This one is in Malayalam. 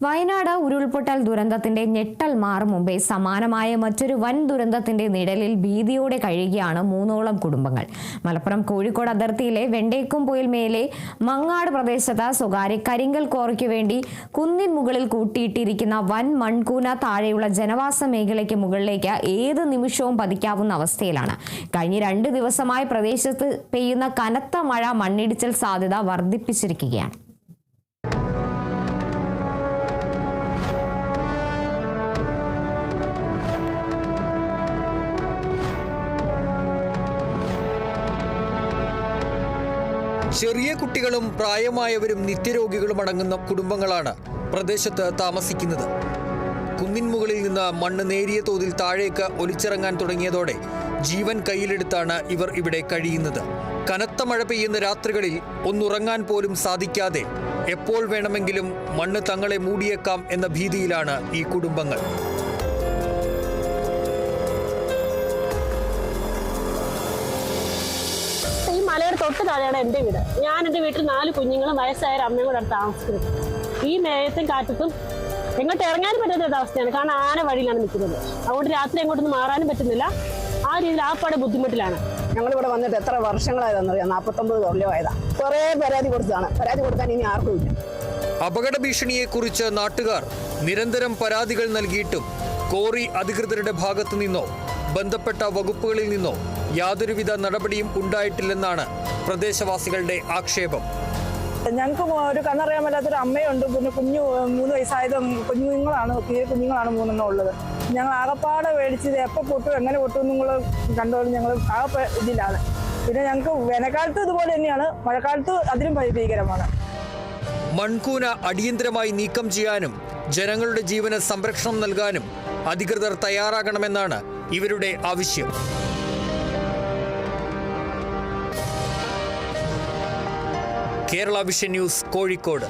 വയനാട് ഉരുൾപൊട്ടൽ ദുരന്തത്തിന്റെ ഞെട്ടൽ മാറും മുമ്പേ സമാനമായ മറ്റൊരു വൻ ദുരന്തത്തിന്റെ നിഴലിൽ ഭീതിയോടെ കഴിയുകയാണ് മൂന്നോളം കുടുംബങ്ങൾ. മലപ്പുറം കോഴിക്കോട് അതിർത്തിയിലെ വെണ്ടേക്കുംപൊയിൽ മേലെ മങ്ങാട് പ്രദേശത്ത് സ്വകാര്യ കരിങ്കൽ ക്വാറിക്ക് വേണ്ടി കുന്നിൻ മുകളിൽ കൂട്ടിയിട്ടിരിക്കുന്ന വൻ മൺകൂന താഴെയുള്ള ജനവാസ മേഖലയ്ക്ക് മുകളിലേക്ക് ഏത് നിമിഷവും പതിക്കാവുന്ന അവസ്ഥയിലാണ്. കഴിഞ്ഞ 2 ദിവസമായി പ്രദേശത്ത് പെയ്യുന്ന കനത്ത മഴ മണ്ണിടിച്ചിൽ സാധ്യത വർദ്ധിപ്പിച്ചിരിക്കുകയാണ്. ചെറിയ കുട്ടികളും പ്രായമായവരും നിത്യരോഗികളും അടങ്ങുന്ന കുടുംബങ്ങളാണ് പ്രദേശത്ത് താമസിക്കുന്നത്. കുന്നിൻ മുകളിൽ നിന്ന് മണ്ണ് നേരിയ തോതിൽ താഴേക്ക് ഒലിച്ചിറങ്ങാൻ തുടങ്ങിയതോടെ ജീവൻ കയ്യിലെടുത്താണ് ഇവർ ഇവിടെ കഴിയുന്നത്. കനത്ത മഴ പെയ്യുന്ന രാത്രികളിൽ ഒന്നുറങ്ങാൻ പോലും സാധിക്കാതെ എപ്പോൾ വേണമെങ്കിലും മണ്ണ് തങ്ങളെ മൂടിയേക്കാം എന്ന ഭീതിയിലാണ് ഈ കുടുംബങ്ങൾ. മലയുടെ തൊട്ട് താഴെയാണ് എൻ്റെ വീട്. ഞാൻ എൻ്റെ വീട്ടിൽ 4 കുഞ്ഞുങ്ങളും വയസ്സായ അമ്മയും കൂടെ താമസിക്കുന്നത്. ഈ മേയത്തും കാറ്റത്തും എങ്ങോട്ട് ഇറങ്ങാനും പറ്റാത്ത അവസ്ഥയാണ്. കാരണം ആന വഴിയിലാണ് നിൽക്കുന്നത്. അതുകൊണ്ട് രാത്രി എങ്ങോട്ടൊന്നും മാറാനും പറ്റുന്നില്ല. ആ രീതിയിൽ ആപ്പാടെ ബുദ്ധിമുട്ടിലാണ്. ഞങ്ങളിവിടെ വന്നിട്ട് എത്ര വർഷങ്ങളായതെന്നറിയാം. 49 കൊല്ലമായതാ. കുറേ പരാതി കൊടുത്തതാണ്. പരാതി കൊടുക്കാൻ ഇനി ആർക്കും ഇല്ല. അപകട ഭീഷണിയെക്കുറിച്ച് നാട്ടുകാർ നിരന്തരം പരാതികൾ നൽകിയിട്ടും കോറി അധികൃതരുടെ ഭാഗത്തു നിന്നോ ബന്ധപ്പെട്ട വകുപ്പുകളിൽ നിന്നോ യാതൊരുവിധ നടപടിയും ഉണ്ടായിട്ടില്ലെന്നാണ് പ്രദേശവാസികളുടെ ആക്ഷേപം. ഞങ്ങൾക്ക് ഒരു കണ്ണറിയാൻ പറ്റാത്തൊരു അമ്മയുണ്ട്. പിന്നെ 3 വയസ്സായത് കുഞ്ഞുങ്ങളാണ് 3 ഉള്ളത്. ഞങ്ങൾ ആകപ്പാടെ മേടിച്ചത് എപ്പോൾ പൊട്ടും എങ്ങനെ പൊട്ടും നിങ്ങൾ കണ്ടോളും. ഞങ്ങൾ ആകെ ഇതിലാണ്. പിന്നെ ഞങ്ങൾക്ക് വേനൽക്കാലത്ത് ഇതുപോലെ തന്നെയാണ്, മഴക്കാലത്ത് അതിലും ഭീകരമാണ്. മൺകൂന അടിയന്തരമായി നീക്കം ചെയ്യാനും ജനങ്ങളുടെ ജീവന് സംരക്ഷണം നൽകാനും അധികൃതർ തയ്യാറാകണമെന്നാണ് ഇവരുടെ ആവശ്യം. Kerala vision news, Kozhikode.